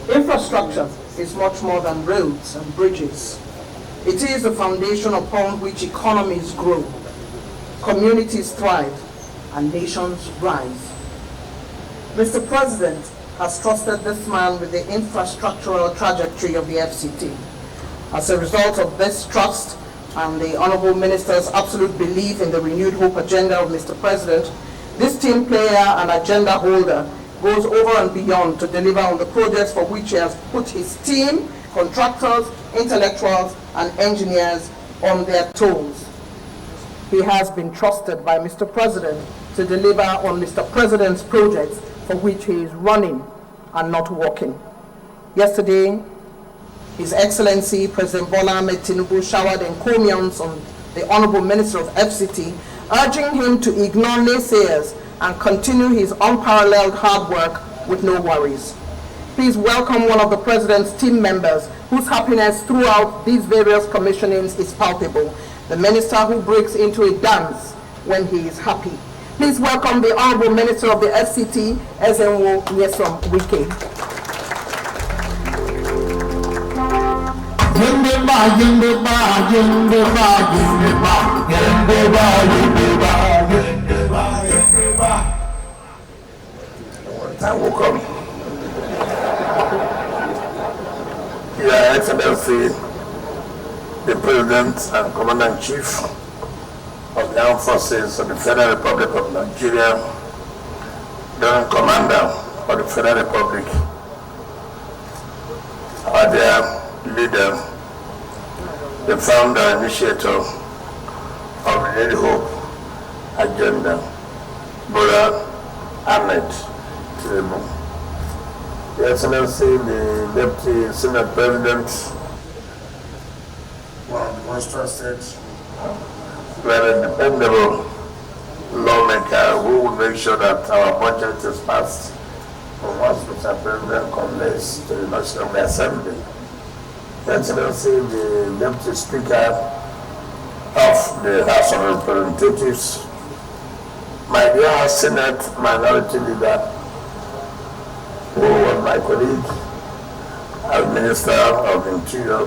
Infrastructure is much more than roads and bridges. It is the foundation upon which economies grow, communities thrive, and nations rise. Mr. President has trusted this man with the infrastructural trajectory of the FCT. As a result of this trust and the Honourable Minister's absolute belief in the renewed hope agenda of Mr. President, this team player and agenda holder goes over and beyond to deliver on the projects for which he has put his team, contractors, intellectuals, and engineers on their toes. He has been trusted by Mr. President to deliver on Mr. President's projects for which he is running and not walking. Yesterday, His Excellency President Bola Ahmed Tinubu showered encomiums on the Honourable Minister of FCT, urging him to ignore naysayers and continue his unparalleled hard work with no worries. Please welcome one of the President's team members whose happiness throughout these various commissionings is palpable, the Minister who breaks into a dance when he is happy. Please welcome the Honourable Minister of the FCT, Ezenwo Nyesom Wike. Time will come. Your Excellency, the President and Commander-in-Chief of the Armed Forces of the Federal Republic of Nigeria, the Commander of the Federal Republic, our dear leader, the founder and initiator of the Renewed Hope agenda, Bola Ahmed Tinubu. Your Excellency, the Deputy Senate President, one of the most trusted, very dependable lawmaker who will make sure that our budget is passed from once Mr. President conveys to the National Assembly. Your Excellency, the Deputy Speaker of the House of Representatives, my dear Senate Minority Leader, who was my colleague as Minister of Interior,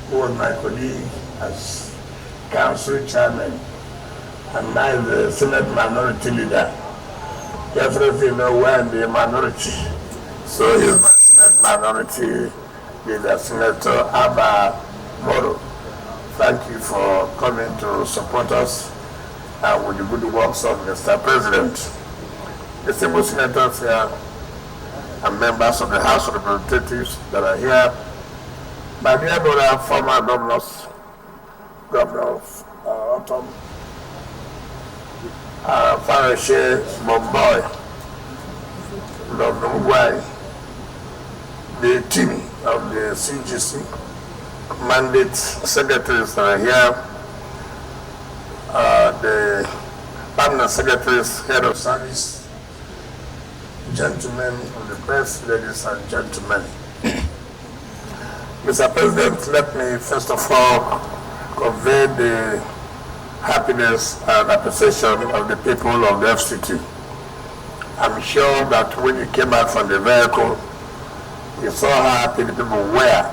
who was my colleague as Council Chairman, and now the Senate Minority Leader. Definitely you know we're in the minority, so he's my Senate Minority Leader, Senator Abba Moro. Thank you for coming to support us with the good works of Mr. President. Distinguished senators here and members of the House of Representatives that are here, my dear brother, former governors, Governor of Autumn, Farashe Mumbai, Governor Wike, the team of the CGC, mandate secretaries that are here, the permanent secretaries, head of service, gentlemen of the press, ladies and gentlemen. Mr. President, let me first of all convey the happiness and appreciation of the people of the FCT. I'm sure that when you came out from the vehicle, you saw how happy the people were.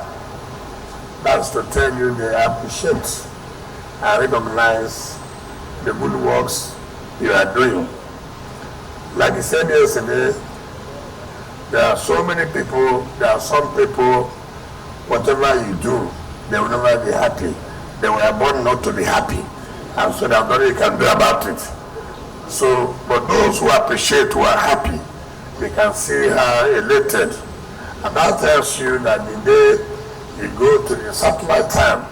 That's to tell you they appreciate and recognize the good works you are doing. Like I said yesterday, there are so many people, there are some people, whatever you do, they will never be happy. They were born not to be happy, and so there's nothing you can do about it. So, but those who appreciate, who are happy, they can see how elated. And that tells you that the day you go to the satellite time,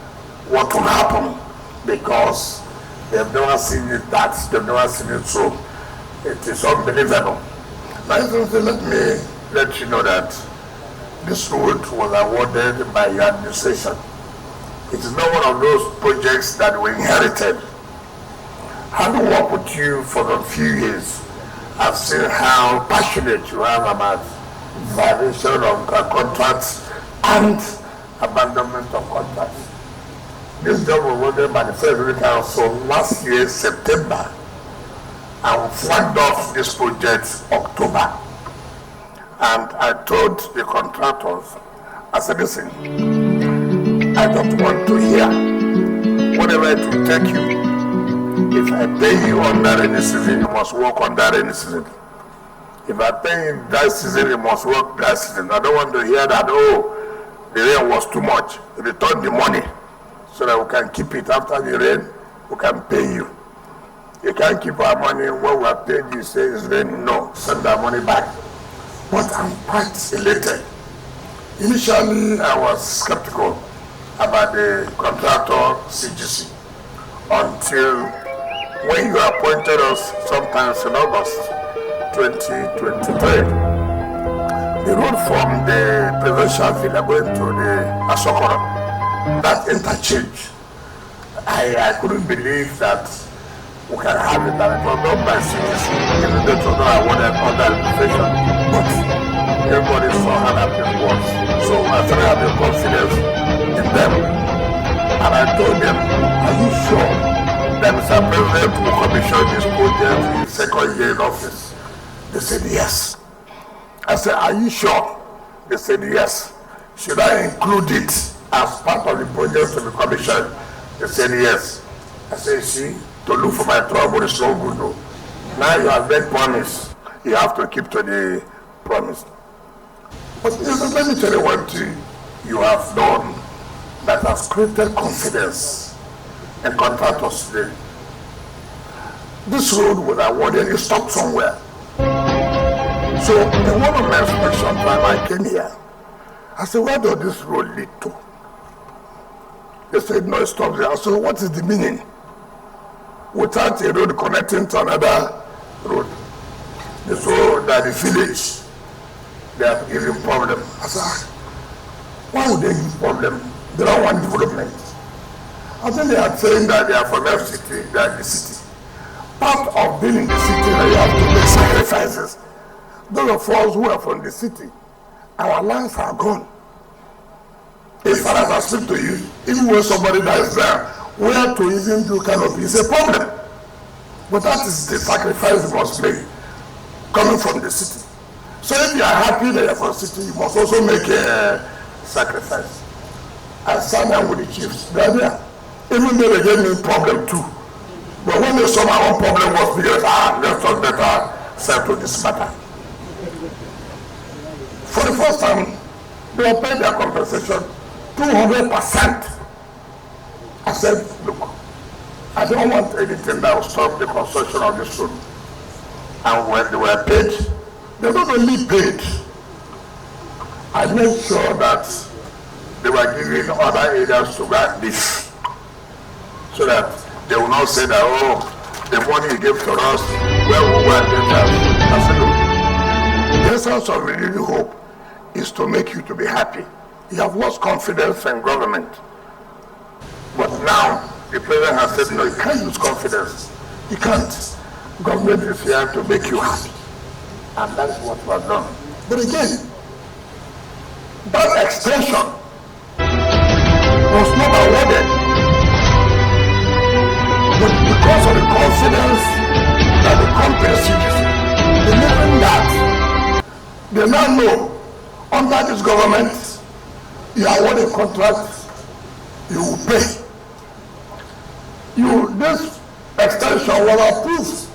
what will happen, because they've never seen it that, they've never seen it so. It is unbelievable. Now, let me let you know that this road was awarded by your administration. It is not one of those projects that we inherited. Having worked with you for a few years, I've seen how passionate you are about violation of contracts and abandonment of contracts. This job was awarded by the Federal Council last year, September, and we flagged off this project October. And I told the contractors, I said, listen, I don't want to hear whatever it will take you. If I pay you under rainy season, you must work under rainy season. If I pay you dry season, you must work dry season. I don't want to hear that, oh, the rain was too much. Return the money so that we can keep it after the rain, we can pay you. You can't keep our money when we are paid, you say it's raining. No, send our money back. But I'm quite elated. Initially, I was skeptical about the contractor CGC until when you appointed us sometimes in August 2023. The road from the presidential villa going to the Asokoro, that interchange, I couldn't believe that we can have it, and it was done by CGC, even though it was not awarded under administration. But everybody saw how that it was. So I started having confidence in them. And I told them, are you sure that Mr. President will commission this project in his second year in office? They said yes. I said, are you sure? They said yes. Should I include it as part of the project to be commissioned? They said yes. I said, see, to look for my trouble is so good though. Now you have made promise. You have to keep to the promise. But let me tell you one thing you have done that has created confidence in contractors today. This road was awarded, it stopped somewhere. So in one of my inspection time I came here, I said, where does this road lead to? They said, no, it stops there. I said, what is the meaning? Without a road connecting to another road. They saw that the village, they are giving problem. I said, why would they give problem? They don't want development. I think they are saying that they are from FCT, they are the city. Part of being in the city, that you have to make sacrifices. Those of us who are from the city, our lands are gone. As far as I speak to you, even when somebody dies there, where to even do canopy is a problem. But that is the sacrifice you must make, coming from the city. So if you are happy that you are from the city, you must also make a sacrifice. I sat down with the chiefs, they are there. Even though they gave me a problem too. But when they saw my own problem was bigger, let's talk better, settle this matter. For the first time, they were paying their compensation 200%. I said, look, I don't want anything that will stop the construction of this road. And when they were paid, they not only paid, I made sure that they were giving other areas to go and live. So that they will not say that, oh, the money you gave to us, where we were get that. I said, look, the essence of renewing hope is to make you to be happy. You have lost confidence in government. But now, the president has said, no, you can't use confidence. You can't. Government is here to make you happy. And that's what was done. But again, that extension was not awarded. But because of the confidence that the company sees, believing that they now know under this government, you award a contract, you will pay. This extension was approved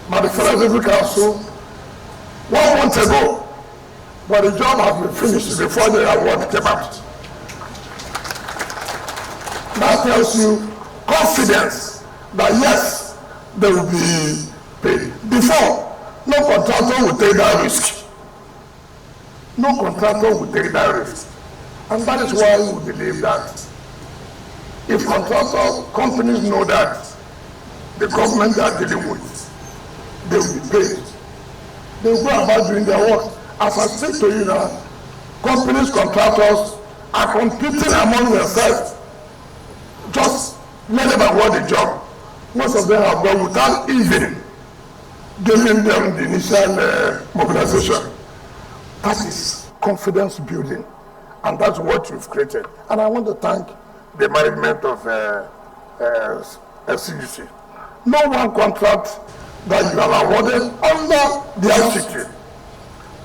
by the Federal Executive Council 1 month ago, but the job has been finished before the award came out. That tells you confidence that yes, they will be paid. Before, no contractor will take that risk. No contractor will take that risk. And that is why we believe that if contractor companies know that the government they are dealing with, they will be paid. They will go about doing their work. As I say to you now, companies, contractors are competing among themselves. Just let them award the job. Most of them have gone without even giving them the initial mobilization. That is confidence building. And that's what you've created. And I want to thank the management of CGC. No one contract that you have awarded under the FCT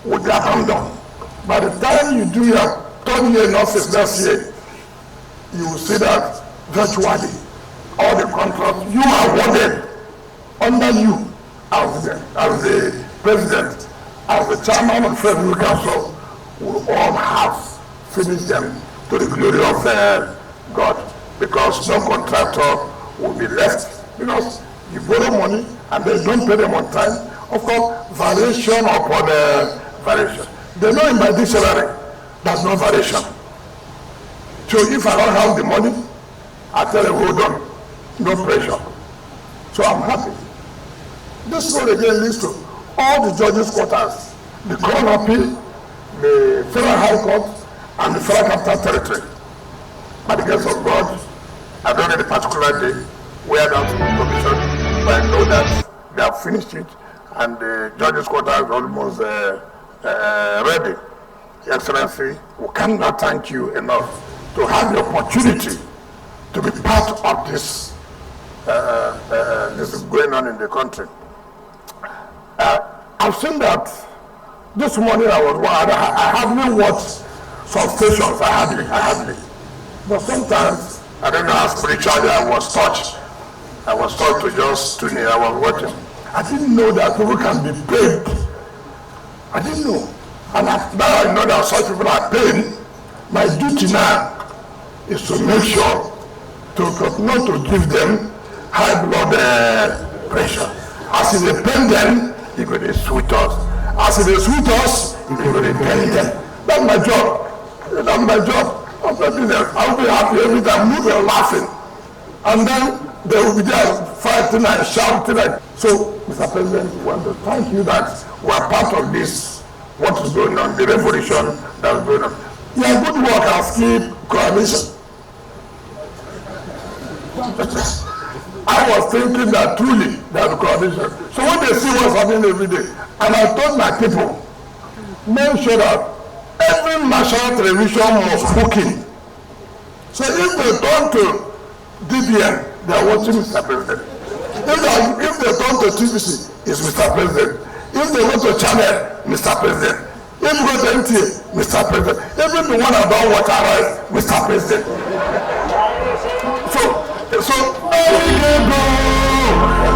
will be abandoned. By the time you do your third year in office next year, you will see that virtually all the contracts you are awarded under you as the president, as the chairman of the Federal Council, will all have finished them to the glory of God, because no contractor will be left, because you borrow money and they don't pay them on time. Of course, variation upon variation. They know in my dictionary there's no variation. So if I don't have the money, I tell them, hold on, no pressure. So I'm happy. This road again leads to all the judges' quarters, the Crown Appeal, the Federal High Court, and the Federal Capital Territory. By the grace of God, I don't know the particular day where that commission, but I know that they have finished it, and the judges' quarters is almost ready. Your Excellency, we cannot thank you enough to have the opportunity to be part of this this is going on in the country. I've seen that this morning I hardly watched some stations, I hardly. But sometimes, I don't know how spiritually I was touched to just tune in, I was watching. I didn't know that people can be paid. I didn't know. And now I know that such people are paid. My duty now is to make sure not to give them high blood pressure. As they pain them, it will sweet us. As they sweet us, it will pain them. That's my job. That's my job. I'll be happy every time, moving, laughing. And then they will be there fighting and shouting. So, Mr. President, we want to thank you that we are part of this, what is going on, the revolution that is going on. Your good work has kept coalition. I was thinking that truly there's coalition. So when they see what's happening every day, and I told my people, make sure that every national television must book in. So if they turn to DBN, they are watching Mr. President. If they turn to TVC, it's Mr. President. If they go to channel, Mr. President. If you go to NTA, Mr. President. Even the one that don't watch Arise, Mr. President. So every day go,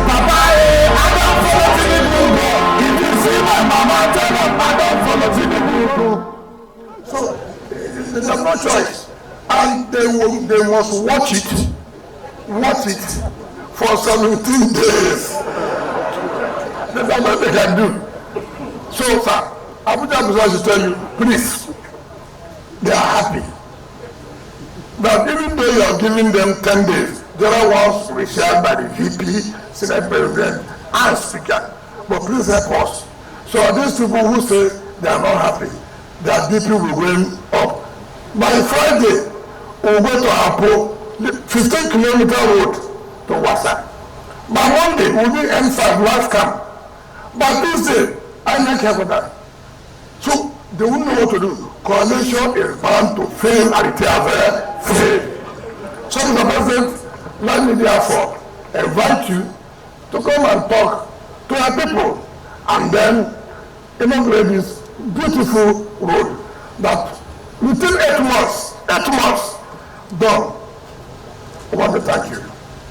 Papa, I don't follow Tinubu go. If you see my mama, tell them I don't follow Tinubu go. So they have no choice, and they must watch it for 17 days. That's what they can do. So, sir, Abuja Business should tell you, please, they are happy. But even though you are giving them 10 days, there are ones shared by the VP, Senate President, and Speaker. But please help us. So these people who say they are not happy, their DP will go up. By Friday, we'll go to Apo, 15 kilometer road to Wasa. By Monday, we'll be M5 last camp. But Tuesday, I'm not careful that. So they won't know what to do. Coalition is bound to fail and it has failed. So Mr. President, let me therefore invite you to come and talk to our people and then inaugurate this beautiful road that within 8 months done. I want to thank you.